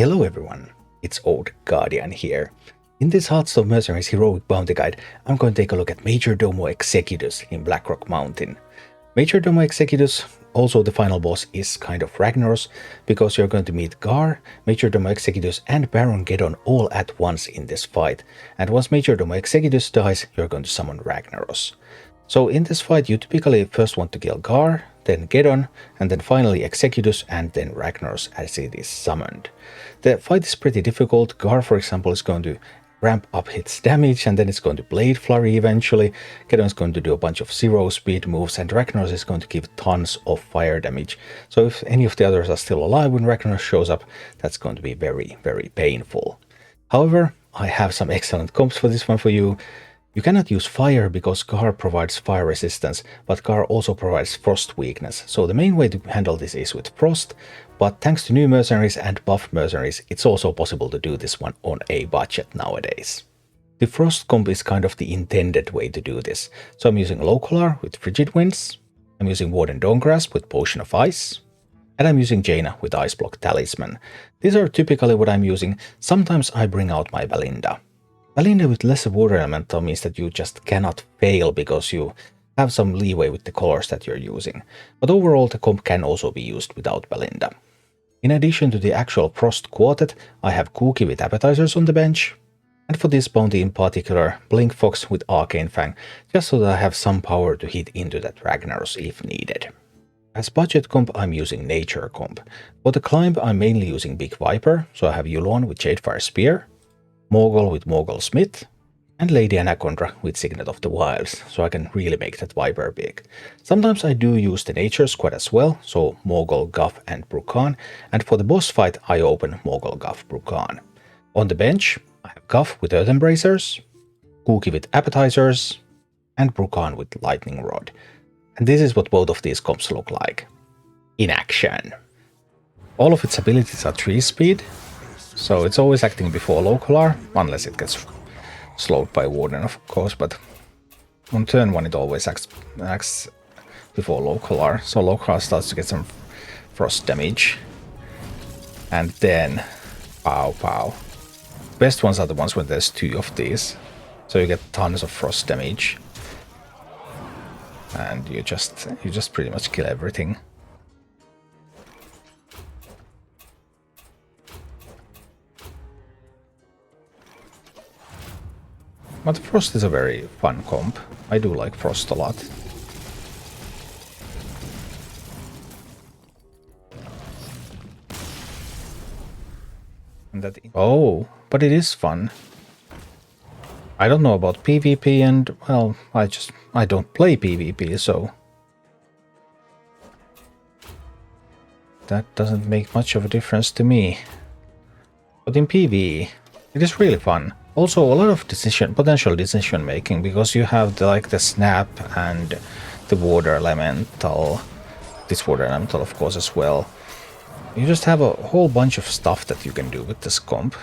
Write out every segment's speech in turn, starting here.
Hello everyone, it's Old Guardian here. In this Hearthstone Mercenaries Heroic Bounty Guide, I'm going to take a look at Majordomo Executus in Blackrock Mountain. Majordomo Executus, also the final boss, is kind of Ragnaros, because you're going to meet Gar, Majordomo Executus and Baron Geddon all at once in this fight, and once Majordomo Executus dies, you're going to summon Ragnaros. So in this fight you typically first want to kill Gar, then Geddon, and then finally Executus, and then Ragnaros as it is summoned. The fight is pretty difficult. Gar, for example, is going to ramp up its damage, and then it's going to Blade Flurry eventually. Geddon is going to do a bunch of zero speed moves, and Ragnaros is going to give tons of fire damage. So if any of the others are still alive when Ragnaros shows up, that's going to be very, very painful. However, I have some excellent comps for this one for you. You cannot use fire because Gar provides fire resistance, but Gar also provides frost weakness, so the main way to handle this is with frost, but thanks to new mercenaries and buff mercenaries, it's also possible to do this one on a budget nowadays. The frost comp is kind of the intended way to do this, so I'm using Lokholar with Frigid Winds, I'm using Varden Dawngrasp with Potion of Ice, and I'm using Jaina with Ice Block Talisman. These are typically what I'm using. Sometimes I bring out my Balinda. Balinda with lesser water elemental means that you just cannot fail because you have some leeway with the colors that you're using, but overall the comp can also be used without Balinda. In addition to the actual Frost quartet, I have Kooky with Appetizers on the bench, and for this bounty in particular, Blinkfox with Arcane Fang, just so that I have some power to hit into that Ragnaros if needed. As budget comp, I'm using Nature comp. For the climb, I'm mainly using Big Viper, so I have Yulon with Shadefire Spear, Morgul with Morgul Smith, and Lady Anaconda with Signet of the Wilds, so I can really make that Viper big. Sometimes I do use the Nature squad as well, so Morgul, Guff and Brukan, and for the boss fight I open Morgul, Guff, Brukan. On the bench, I have Guff with Earth Embracers, Kooky with Appetizers, and Brukan with Lightning Rod. And this is what both of these comps look like in action. All of its abilities are 3 speed, so it's always acting before Lokholar, unless it gets slowed by Warden, of course, but on turn 1 it always acts before Lokholar, so Lokholar starts to get some frost damage. And then, pow pow. Best ones are the ones when there's 2 of these, so you get tons of frost damage. And you just pretty much kill everything. But Frost is a very fun comp. I do like Frost a lot. And that, oh, but it is fun. I don't know about PvP, and well, I don't play PvP, so that doesn't make much of a difference to me. But in PvE, it is really fun. Also, a lot of potential decision making, because you have the snap and the water elemental, this water elemental of course as well. You just have a whole bunch of stuff that you can do with this comp,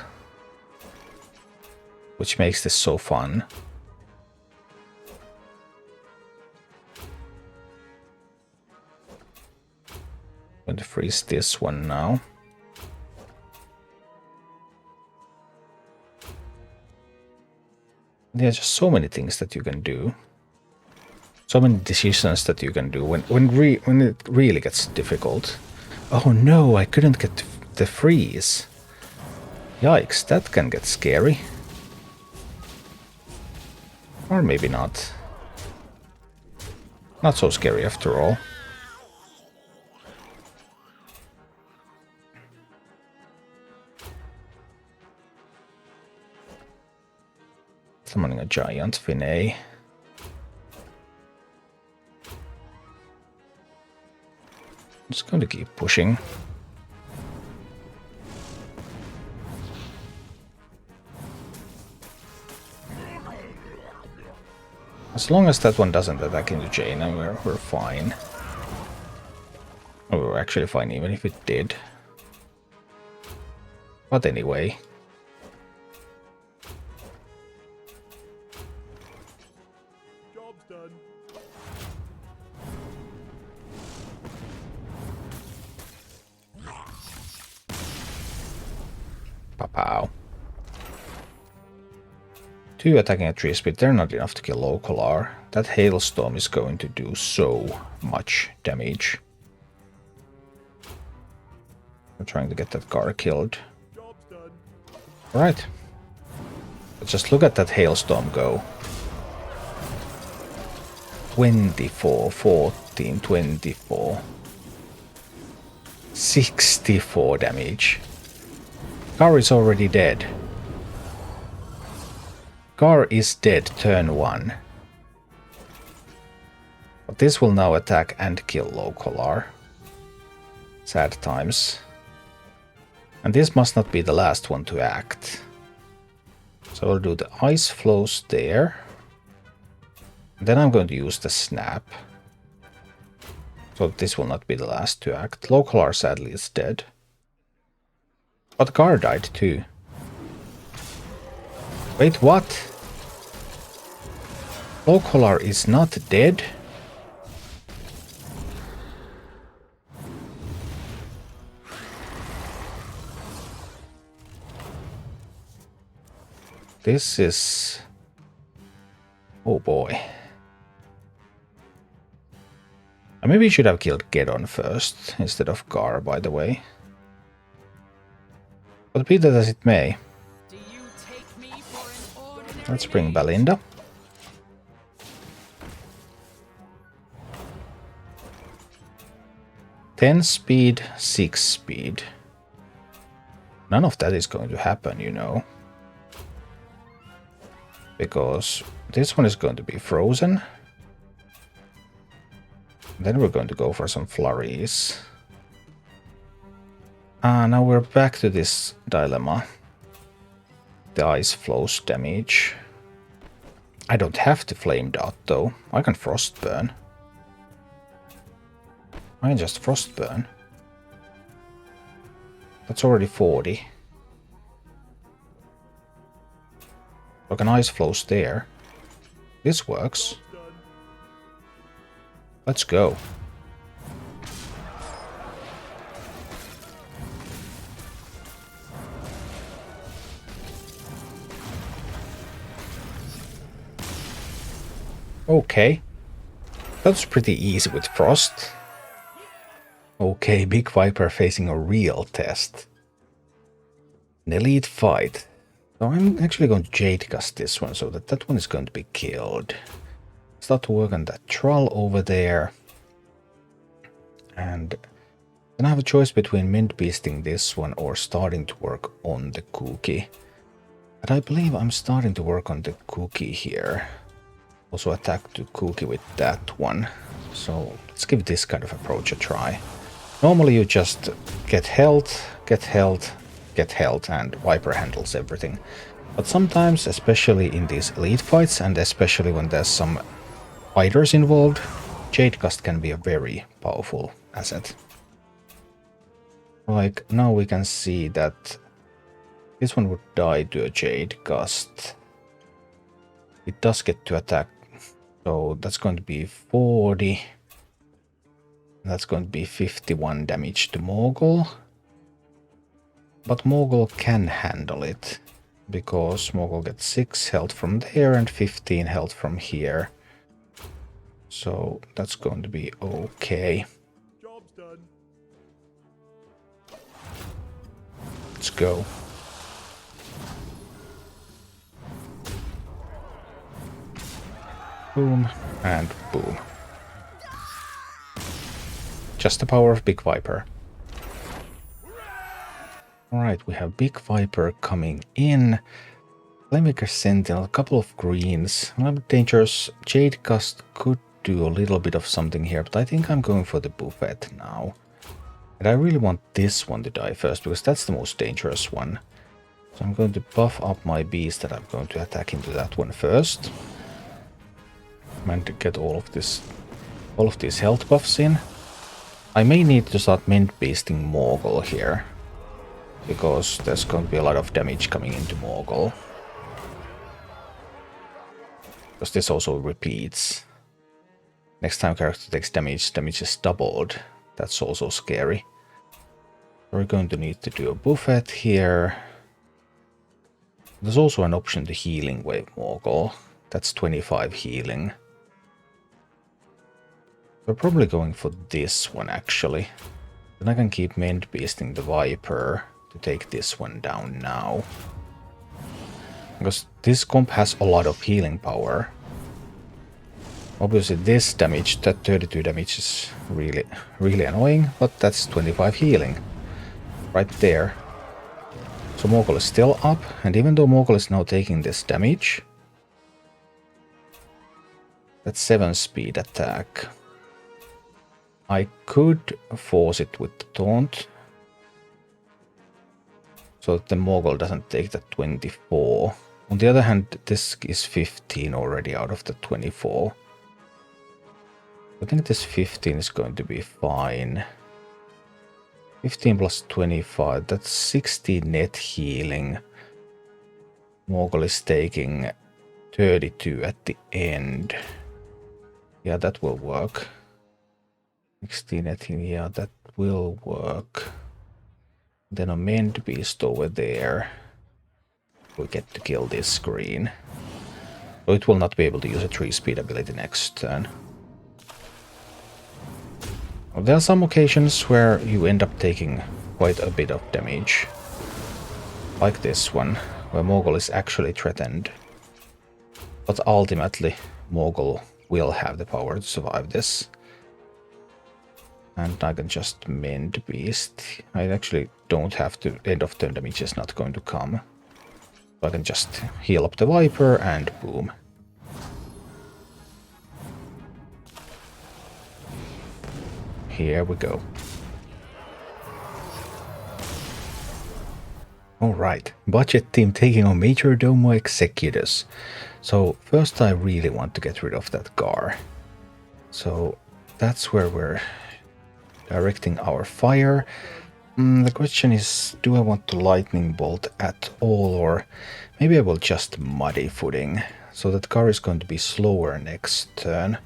which makes this so fun. I'm going to freeze this one now. There are just so many things that you can do. So many decisions that you can do when it really gets difficult. Oh no, I couldn't get the freeze. Yikes, that can get scary. Or maybe not. Not so scary after all. Summoning a giant Finay. I'm just going to keep pushing. As long as that one doesn't attack into Jaina, we're fine. Or we're actually fine even if it did. But anyway. Job's done. Pow. 2 attacking at 3 speed, they're not enough to kill Lokholar. That hailstorm is going to do so much damage. I'm trying to get that car killed. Alright. Let's just look at that hailstorm go. 24, 14, 24. 64 damage. Car is already dead. Car is dead turn 1. But this will now attack and kill Lokholar. Sad times. And this must not be the last one to act. So I'll do the ice flows there. Then I'm going to use the snap. So this will not be the last to act. Lokholar sadly is dead. But Gar died too. Wait, what? Lokholar is not dead? This is... oh boy. Maybe we should have killed Gedon first, instead of Gar, by the way. But be that as it may. Let's bring Balinda. "10 speed, 6 speed. None of that is going to happen, you know. Because this one is going to be frozen. Then we're going to go for some flurries. Now we're back to this dilemma. The ice flows damage. I don't have to flame dot though. I can frostburn. I can just frostburn. That's already 40. Like an ice flows there. This works. Let's go. Okay. That's pretty easy with Frost. Okay, Big Viper facing a real test. An elite fight. So I'm actually going to Jade cast this one so that one is going to be killed. Start to work on that troll over there. And then I have a choice between mint beasting this one or starting to work on the cookie. But I believe I'm starting to work on the cookie here. Also attack the cookie with that one. So let's give this kind of approach a try. Normally you just get health, get health, get health, and Viper handles everything. But sometimes, especially in these elite fights, and especially when there's some fighters involved, Jade Gust can be a very powerful asset. Like, now we can see that this one would die to a Jade Gust. It does get to attack, so that's going to be 40. That's going to be 51 damage to Morgul. But Morgul can handle it, because Morgul gets 6 health from there and 15 health from here. So that's going to be okay. Job's done. Let's go. Boom and boom. Just the power of Big Viper. Alright, we have Big Viper coming in. Flamemaker Sentinel, a couple of greens. A little dangerous. Jade Gust could do a little bit of something here, but I think I'm going for the buffet now. And I really want this one to die first, because that's the most dangerous one. So I'm going to buff up my beast that I'm going to attack into that one first. And to get all of these health buffs in. I may need to start mint beasting Morgul here, because there's going to be a lot of damage coming into Morgul. Because this also repeats. Next time character takes damage, damage is doubled. That's also scary. We're going to need to do a buffet here. There's also an option to healing wave Morgul. That's 25 healing. We're probably going for this one actually. Then I can keep Mend Beasting the Viper to take this one down now. Because this comp has a lot of healing power. Obviously this damage, that 32 damage is really annoying, but that's 25 healing. Right there. So Morgul is still up, and even though Morgul is now taking this damage, that's 7 speed attack. I could force it with the taunt, so that the Morgul doesn't take that 24. On the other hand, this is 15 already out of the 24. I think this 15 is going to be fine. 15 plus 25, that's 60 net healing. Morgul is taking 32 at the end. Yeah, that will work. 16 net healing, yeah, that will work. Then a Mend Beast over there. We get to kill this screen. So it will not be able to use a 3-speed ability next turn. Well, there are some occasions where you end up taking quite a bit of damage. Like this one, where Morgul is actually threatened. But ultimately, Morgul will have the power to survive this. And I can just Mend Beast. I actually don't have to, end of turn damage is not going to come. So I can just heal up the Viper and boom. Here we go. Alright, budget team taking on Majordomo Executus. So first I really want to get rid of that Gar. So that's where we're directing our fire. The question is, do I want to lightning bolt at all, or maybe I will just muddy footing. So that Gar is going to be slower next turn.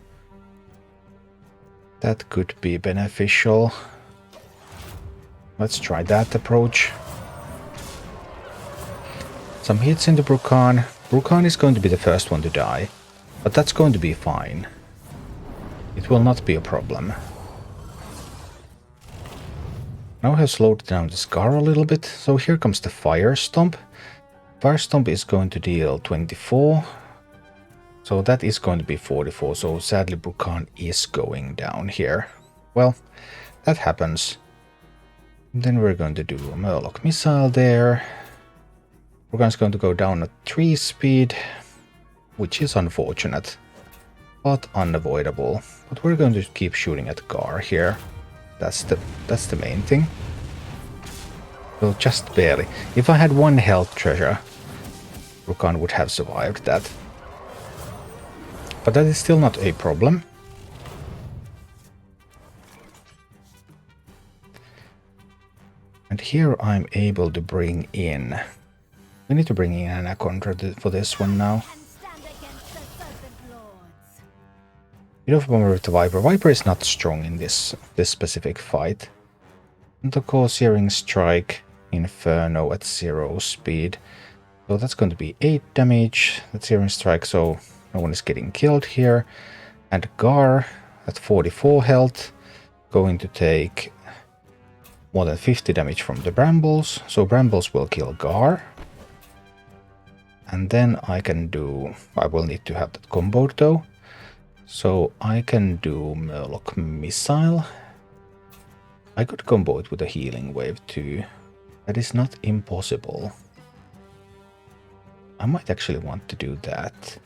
That could be beneficial. Let's try that approach. Some hits into Brukan. Brukan is going to be the first one to die, but that's going to be fine. It will not be a problem. Now I have slowed down the Scar a little bit, so here comes the Fire Stomp. Fire Stomp is going to deal 24. So that is going to be 44, so sadly Brukan is going down here. Well, that happens. Then we're going to do a Murloc Missile there. Brukan's going to go down at 3 speed, which is unfortunate, but unavoidable. But we're going to keep shooting at Gar here. That's the main thing. So just barely. If I had 1 health treasure, Brukan would have survived that. But that is still not a problem. And here I'm able to bring in... I need to bring in an Anaconda for this one now. Bit of a bummer with the Viper. Viper is not strong in this specific fight. And of course, Searing Strike, Inferno at 0 speed. So that's going to be 8 damage. That's Searing Strike, so no one is getting killed here. And Gar at 44 health, going to take more than 50 damage from the Brambles. So Brambles will kill Gar. And then I can do... I will need to have that comboed though. So I can do Murloc Missile. I could combo it with a Healing Wave too. That is not impossible. I might actually want to do that.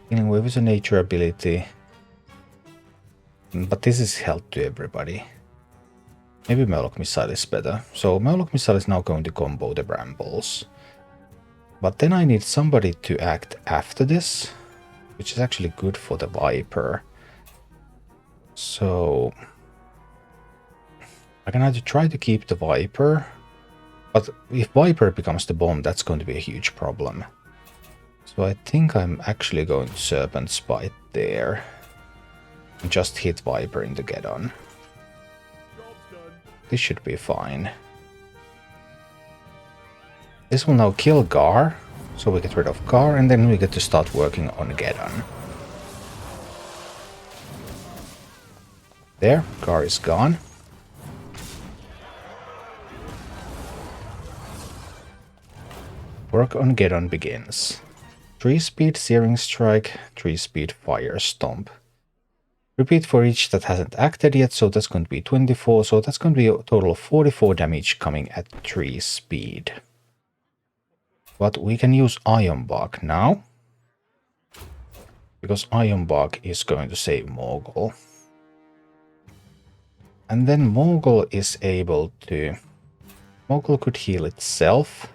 Healing Wave is a nature ability. But this is health to everybody. Maybe Murloc Missile is better. So Murloc Missile is now going to combo the Brambles. But then I need somebody to act after this, which is actually good for the Viper. So I can either try to keep the Viper, but if Viper becomes the bomb, that's going to be a huge problem. So I think I'm actually going to Serpent Spite there and just hit Viper in the Geddon. This should be fine. This will now kill Gar, so we get rid of Gar, and then we get to start working on Geddon. There, Gar is gone. Work on Geddon begins. 3-speed Searing Strike, 3-speed Fire Stomp. Repeat for each that hasn't acted yet, so that's going to be 24, so that's going to be a total of 44 damage coming at 3 speed. But we can use Iron Bark now, because Iron Bark is going to save Morgul. And then Morgul is able to... Morgul could heal itself.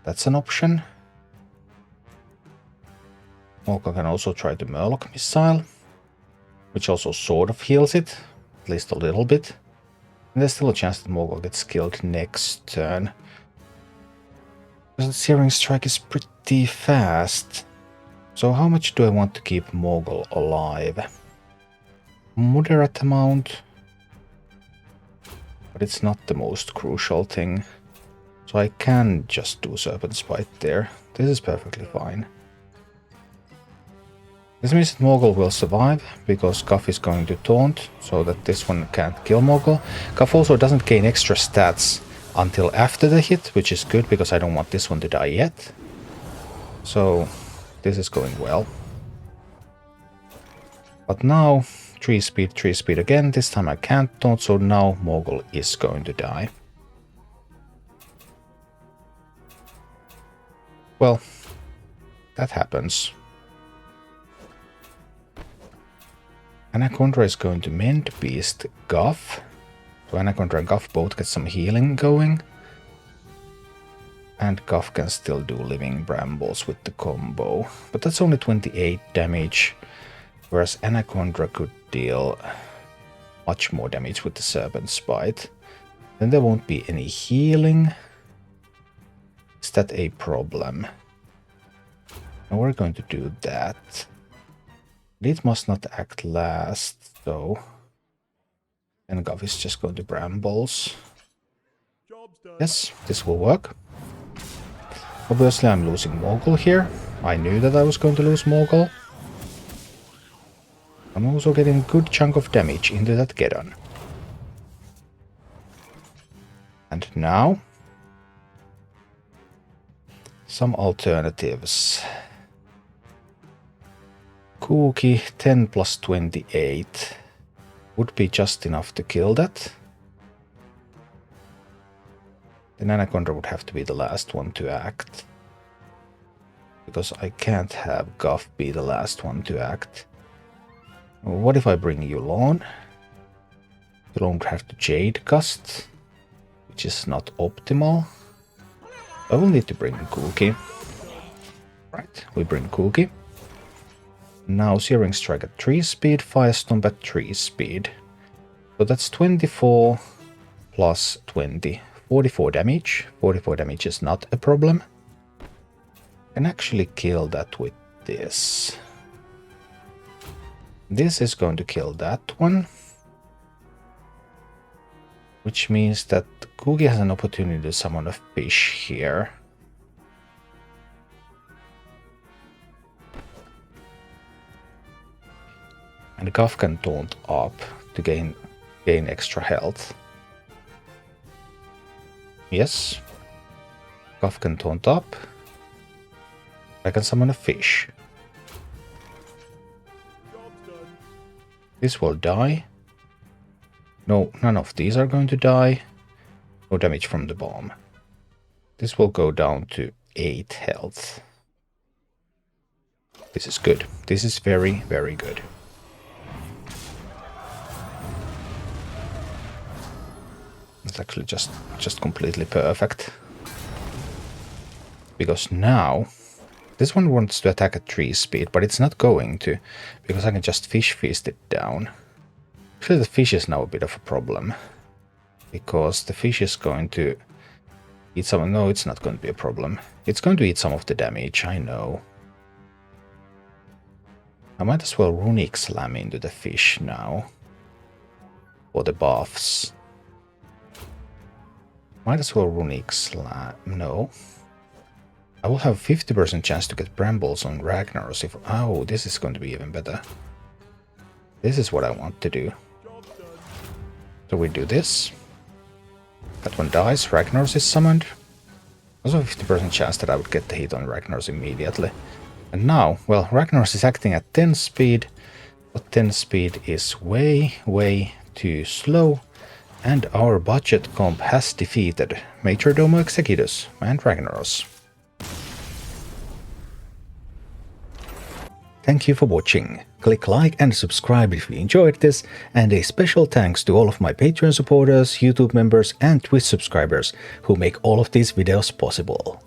That's an option. Morgul can also try the Murloc Missile, which also sort of heals it, at least a little bit. And there's still a chance that Morgul gets killed next turn. Because the Searing Strike is pretty fast. So how much do I want to keep Morgul alive? Moderate amount. But it's not the most crucial thing. So I can just do Serpent's Bite there. This is perfectly fine. This means that Morgul will survive, because Guff is going to taunt, so that this one can't kill Morgul. Guff also doesn't gain extra stats until after the hit, which is good, because I don't want this one to die yet. So, this is going well. But now, 3 speed again. This time I can't taunt, so now Morgul is going to die. Well, that happens. Anaconda is going to Mend Beast Guff. So Anaconda and Guff both get some healing going. And Guff can still do Living Brambles with the combo. But that's only 28 damage. Whereas Anaconda could deal much more damage with the Serpent's Bite. Then there won't be any healing. Is that a problem? And we're going to do that. It must not act last, though. And Guff is just going to Brambles. Yes, this will work. Obviously I'm losing Morgul here. I knew that I was going to lose Morgul. I'm also getting a good chunk of damage into that Geddon. And now... some alternatives. Cookie 10 plus 28 would be just enough to kill that. Then Anaconda would have to be the last one to act. Because I can't have Guff be the last one to act. What if I bring Yulon? Yulon would have to Jade Gust, which is not optimal. I will need to bring Cookie. Right, we bring Cookie. Now Searing Strike at 3 speed, Fire Stomp at 3 speed. So that's 24 plus 20. 44 damage. 44 damage is not a problem. Can actually kill that with this. This is going to kill that one. Which means that Cookie has an opportunity to summon a fish here. And Guff can taunt up to gain extra health. Yes. Guff can taunt up. I can summon a fish. This will die. No, none of these are going to die. No damage from the bomb. This will go down to 8 health. This is good. This is very, very good. It's actually just completely perfect. Because now, this one wants to attack at 3 speed, but it's not going to, because I can just Fish Feast it down. Actually, the fish is now a bit of a problem. Because the fish is going to eat some... No, it's not going to be a problem. It's going to eat some of the damage, I know. I might as well Runic Slam into the fish now. For the buffs. Might as well Runic Slam. No. I will have 50% chance to get Brambles on Ragnaros if... Oh, this is going to be even better. This is what I want to do. So we do this. That one dies, Ragnaros is summoned. Also 50% chance that I would get the hit on Ragnaros immediately. And now, well, Ragnaros is acting at 10 speed, but 10 speed is way, way too slow. And our budget comp has defeated Majordomo Executus and Ragnaros. Thank you for watching. Click like and subscribe if you enjoyed this, and a special thanks to all of my Patreon supporters, YouTube members and Twitch subscribers who make all of these videos possible.